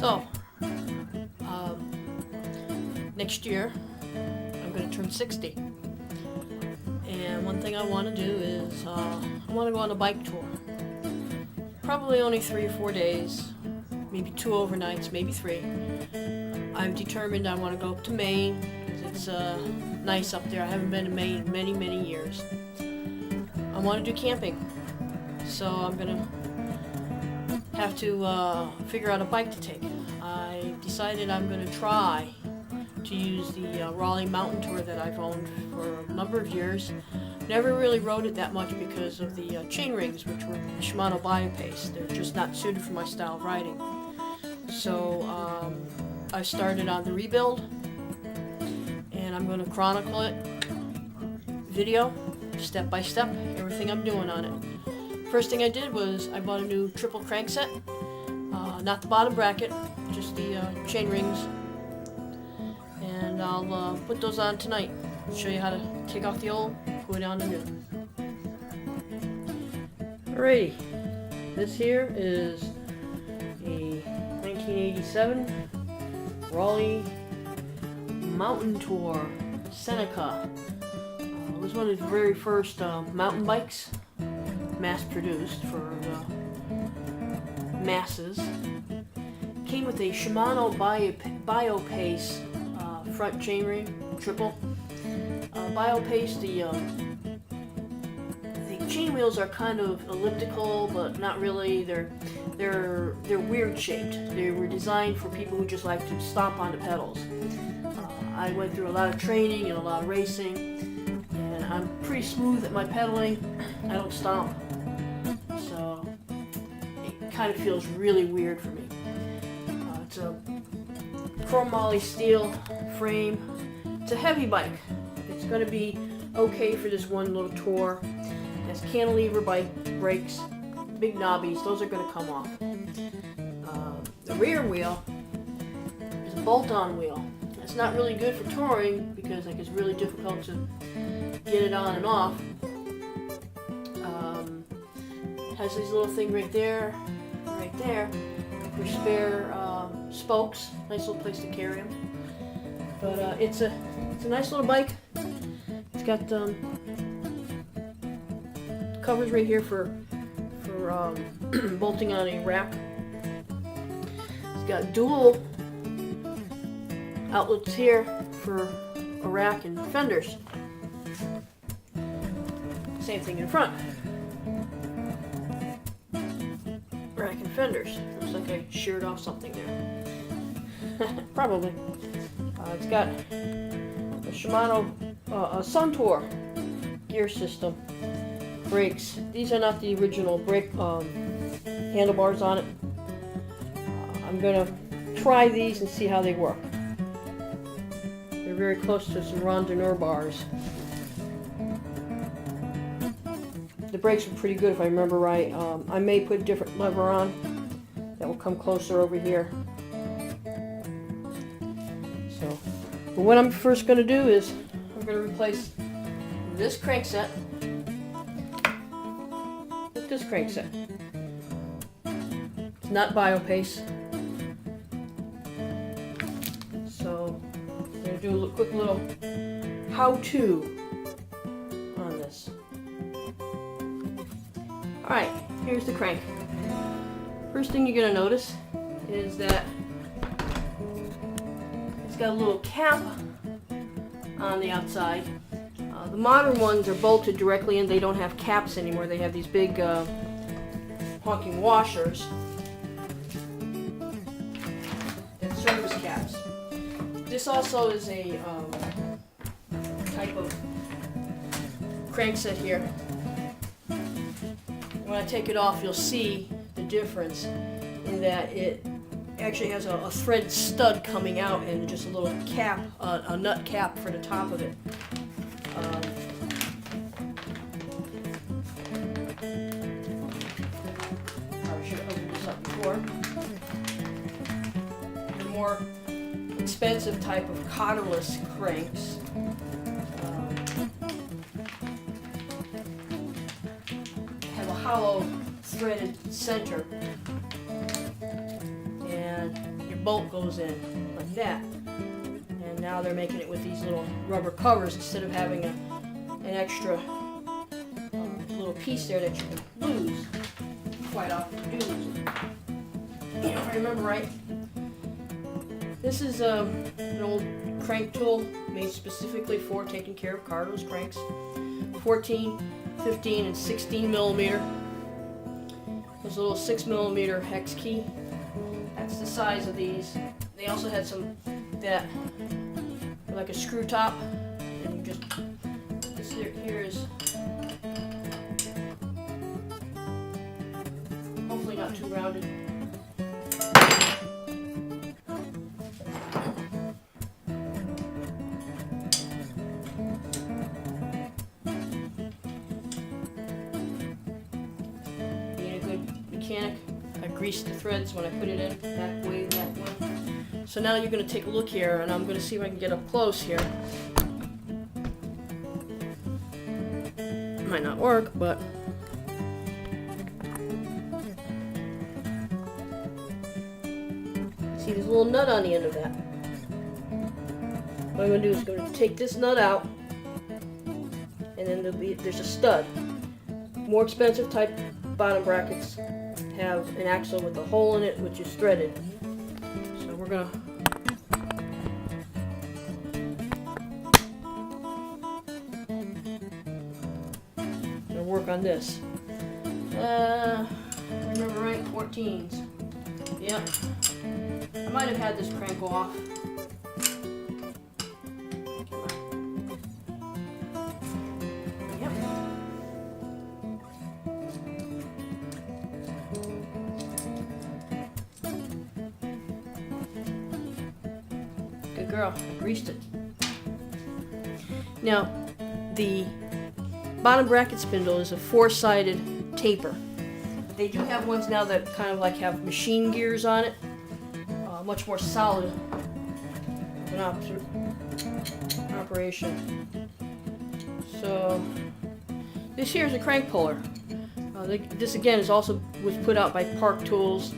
So, next year I'm going to turn 60. And one thing I want to do is I want to go on a bike tour. Probably only 3 or 4 days, maybe 2 overnights, maybe 3. I'm determined I want to go up to Maine because it's nice up there. I haven't been to Maine in many, many years. I want to do camping. So I'm going to have to figure out a bike to take. I decided I'm going to try to use the Raleigh Mountain Tour that I've owned for a number of years. Never really rode it that much because of the chain rings, which were Shimano Biopace. They're just not suited for my style of riding. So I started on the rebuild, and I'm going to chronicle it, video, step by step, everything I'm doing on it. First thing I did was I bought a new triple crank set, not the bottom bracket, just the chain rings, and I'll put those on tonight. Show you how to take off the old, put on the new. Alrighty, this here is a 1987 Raleigh Mountain Tour Seneca. It was one of the very first mountain bikes mass-produced for the masses. Came with a Shimano Biopace front chainring, triple. Biopace, the chain wheels are kind of elliptical, but not really. They're weird shaped. They were designed for people who just like to stomp on the pedals. I went through a lot of training and a lot of racing, and I'm pretty smooth at my pedaling. I don't stomp, so it kind of feels really weird for me. It's a chrome moly steel frame. It's a heavy bike. It's going to be okay for this one little tour. It has cantilever brakes, big knobbies. Those are going to come off. The rear wheel is a bolt-on wheel. It's not really good for touring because it's really difficult to get it on and off. It has this little thing right there, for spare spokes. Nice little place to carry them. But it's a nice little bike. It's got covers right here for bolting on a rack. It's got dual outlets here for a rack and fenders. Same thing in front. Rack and fenders. Looks like I sheared off something there. Probably. It's got a Shimano a Suntour gear system. Brakes. These are not the original brake handlebars on it. I'm going to try these and see how they work. They're very close to some Rondoneur bars. The brakes are pretty good if I remember right. I may put a different lever on that will come closer over here. So, but what I'm first going to do is I'm going to replace this crankset with this crankset. It's not Biopace. So I'm going to do a quick little how-to on this. Alright, here's the crank. First thing you're going to notice is that it's got a little cap on the outside. The modern ones are bolted directly in. They don't have caps anymore. They have these big honking washers and service caps. This also is a type of crankset here. When I take it off, you'll see the difference in that it actually has a thread stud coming out and just a little cap, a nut cap for the top of it. I should have opened this up before. The more expensive type of collarless cranks have a hollow threaded center, and your bolt goes in like that. And now they're making it with these little rubber covers instead of having an extra little piece there that you can lose. Quite often do. If I remember right, this is an old crank tool made specifically for taking care of car doors cranks. 14, 15, and 16 millimeter. There's a little 6 millimeter hex key. That's the size of these. They also had some that like a screw top, and you just this here is hopefully not too rounded. Being a good mechanic, I greased the threads when I put it in, that way, that way. So now you're going to take a look here, and I'm going to see if I can get up close here. Might not work, but see, there's a little nut on the end of that. What I'm going to do is going to take this nut out, and then there's a stud. More expensive type bottom brackets have an axle with a hole in it, which is threaded. So we're going to work on this. Remember right, 14s. Yep. I might have had this crank off. Yep. Good girl. I greased it. Now, the bottom bracket spindle is a 4-sided taper. They do have ones now that kind of like have machine gears on it. Much more solid of an operation. So this here is a crank puller. This again was put out by Park Tools.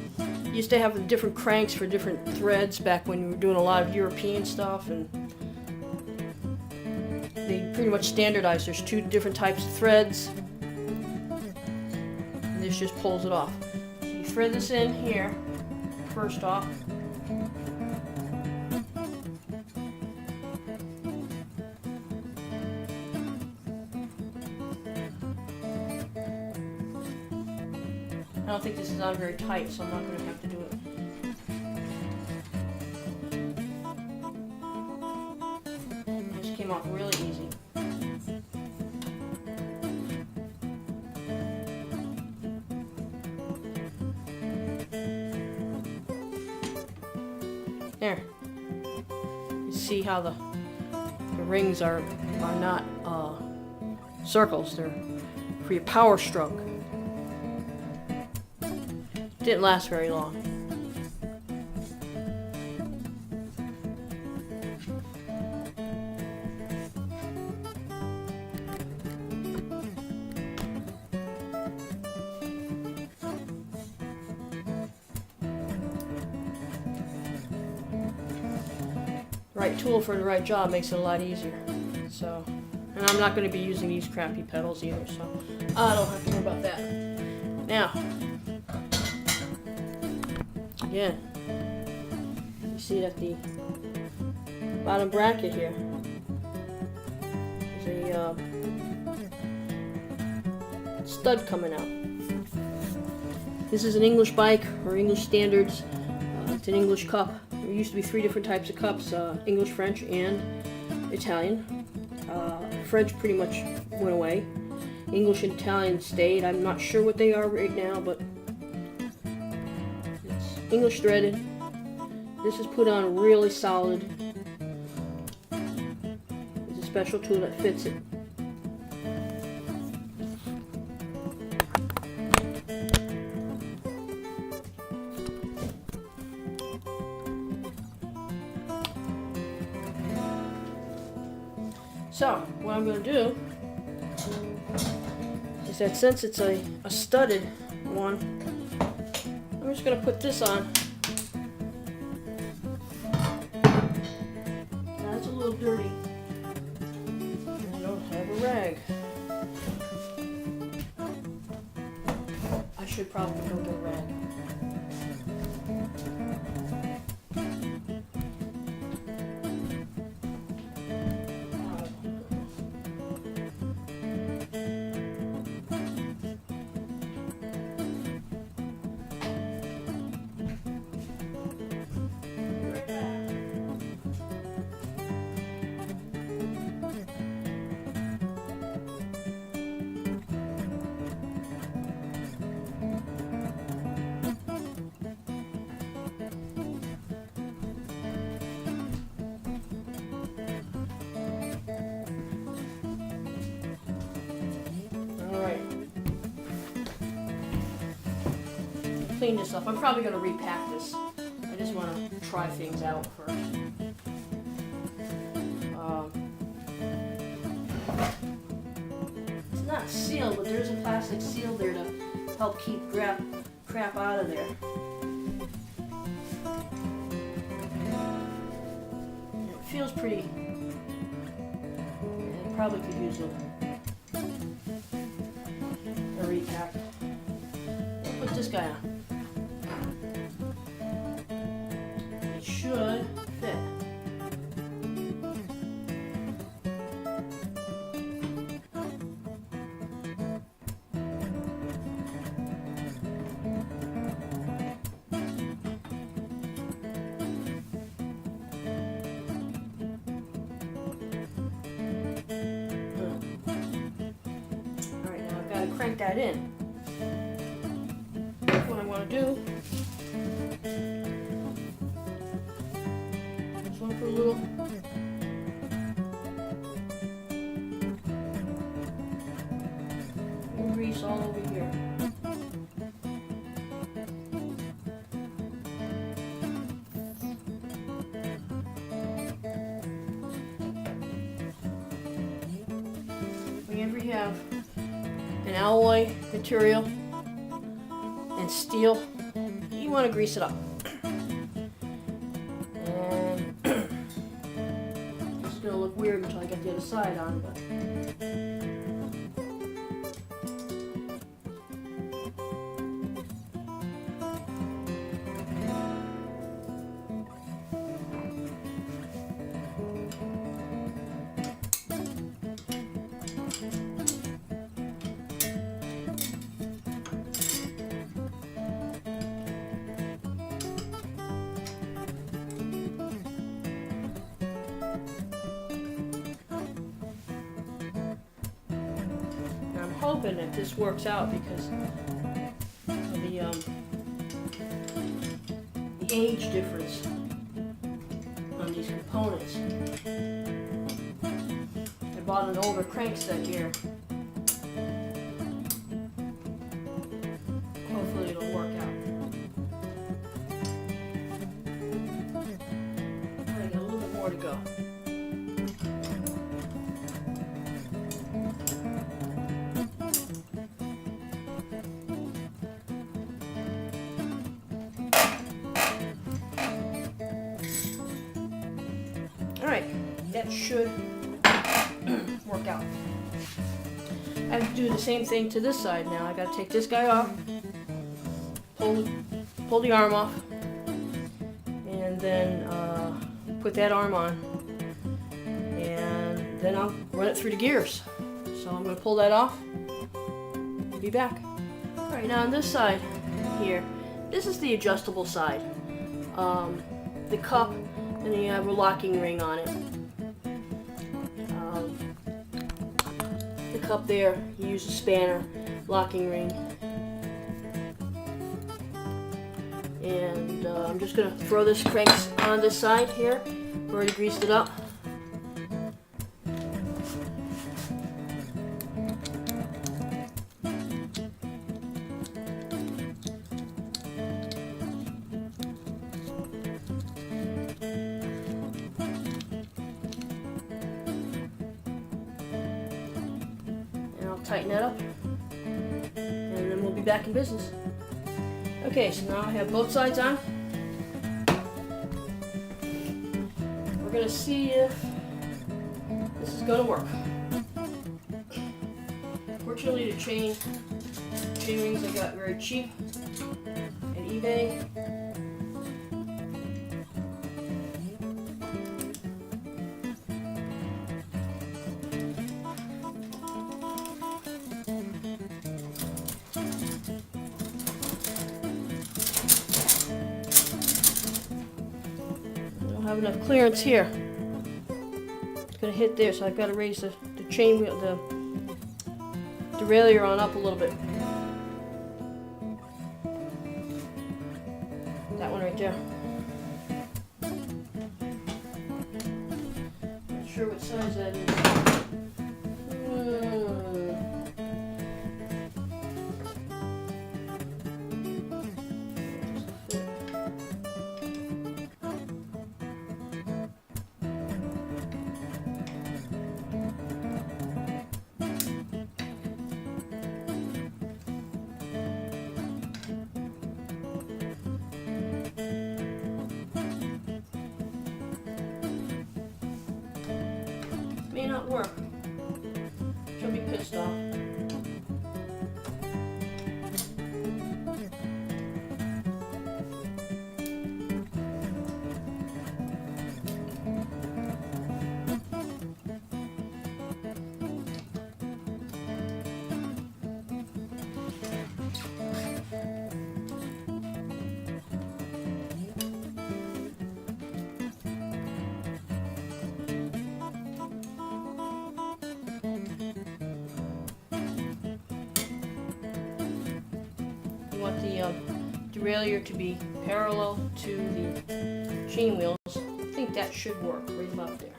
Used to have different cranks for different threads back when we were doing a lot of European stuff, and they pretty much standardized. There's 2 different types of threads, and this just pulls it off. So you thread this in here first off. I don't think this is on very tight, so I'm not going to have to do it. It just came off really easy. There. You see how the rings are not circles. They're for your power stroke. Didn't last very long. Right tool for the right job makes it a lot easier. So, and I'm not going to be using these crappy pedals either, so I don't have to worry about that. Now, again, you see that the bottom bracket here is a stud coming out. This is an English bike or English standards. It's an English cup. There used to be 3 different types of cups, English, French, and Italian. French pretty much went away. English and Italian stayed. I'm not sure what they are right now, but it's English threaded. This is put on really solid. There's a special tool that fits it. So, what I'm going to do is that since it's a studded one, I'm just going to put this on dirty. I don't have a rag. I should probably go get a rag. Clean this up. I'm probably going to repack this. I just want to try things out first. It's not sealed, but there's a plastic seal there to help keep crap out of there. It feels pretty. It probably could use a repack. I'll put this guy on. Should fit. Alright, now I've got to crank that in. What I want to do, put a little grease all over here. Whenever you have an alloy material and steel, you want to grease it up. It'll look weird until I get the other side on, but hoping that this works out because of the age difference on these components. I bought an older crank set here. Hopefully it'll work out. I got a little bit more to go. Alright, that should work out. I have to do the same thing to this side now. I gotta take this guy off, pull the arm off, and then put that arm on, and then I'll run it through the gears. So I'm gonna pull that off and be back. Alright, now on this side here, this is the adjustable side. The cup, and then you have a locking ring on it. The cup there, you use a spanner, locking ring. And I'm just going to throw this crank on this side here. Already greased it up. Tighten that up, and then we'll be back in business. Okay, so now I have both sides on. We're gonna see if This is gonna work. Fortunately, the chain rings I got very cheap at eBay. I don't have enough clearance here. It's gonna hit there, so I've got to raise the chain wheel, the derailleur on up a little bit. That one right there. Not sure what size that is. May not work. She'll be pissed off. Want the derailleur to be parallel to the chain wheels. I think that should work right about there.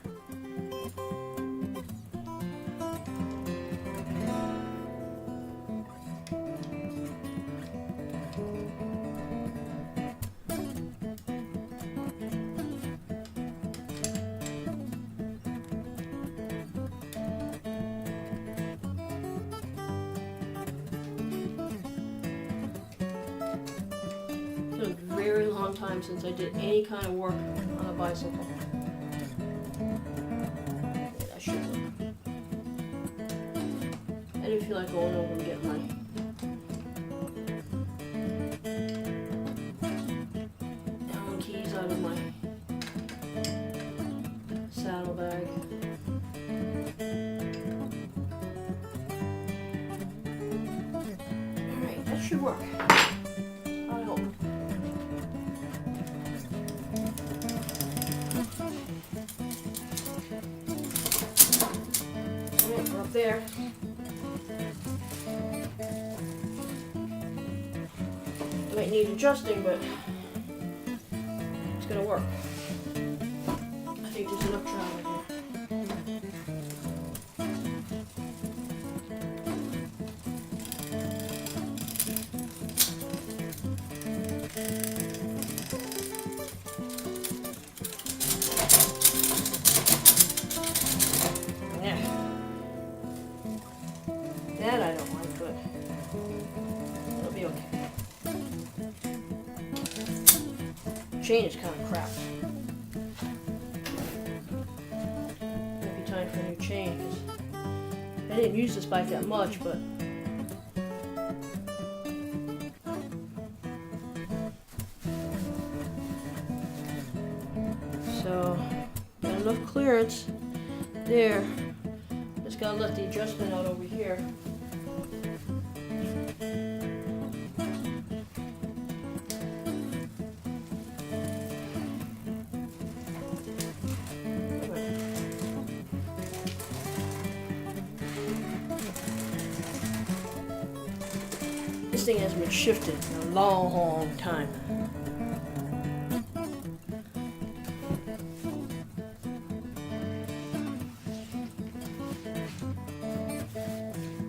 It's been a very long time since I did any kind of work on a bicycle. Yeah, that should work. I didn't feel like going over and getting my Allen keys out of my saddlebag. Alright, that should work. I hope. Alright, we're up there. Might need adjusting, but it's gonna work. I think there's enough travel here. That I don't like, but it'll be okay. Chain is kind of crap. Might be time for a new chain, because I didn't use this bike that much, but so got enough clearance there. Just gotta let the adjustment out over here. This thing hasn't been shifted in a long time.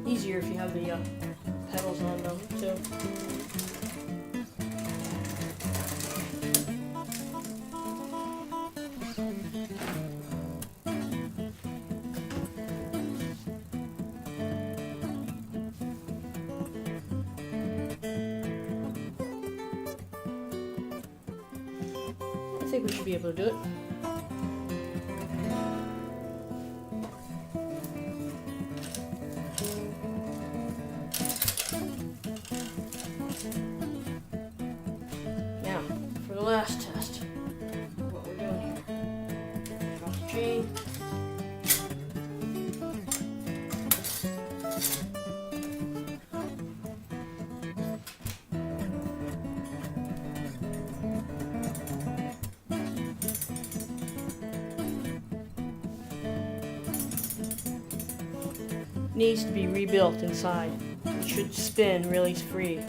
Easier if you have the pedals on them too. I think we should be able to do it. last test of what we're doing here. Drop the chain. Needs to be rebuilt inside. It should spin really free.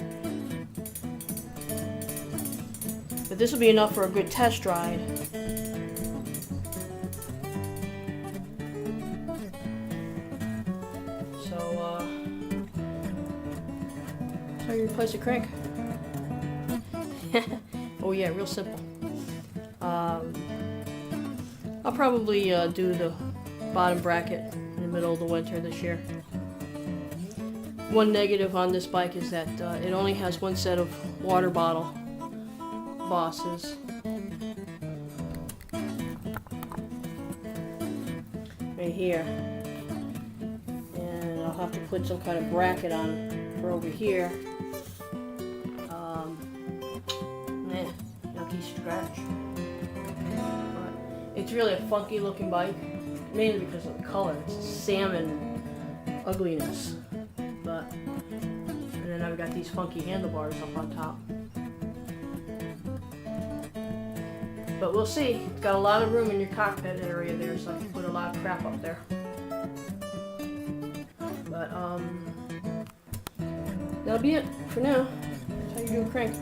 But this will be enough for a good test ride. So, that's how you replace a crank. Oh yeah, real simple. I'll probably do the bottom bracket in the middle of the winter this year. One negative on this bike is that it only has one set of water bottle bosses. Right here. And I'll have to put some kind of bracket on for over here. Yucky scratch. But it's really a funky looking bike, mainly because of the color. It's salmon ugliness. But, and then I've got these funky handlebars up on top. But we'll see. It's got a lot of room in your cockpit area there, so I can put a lot of crap up there. But, that'll be it for now. That's how you do a crank.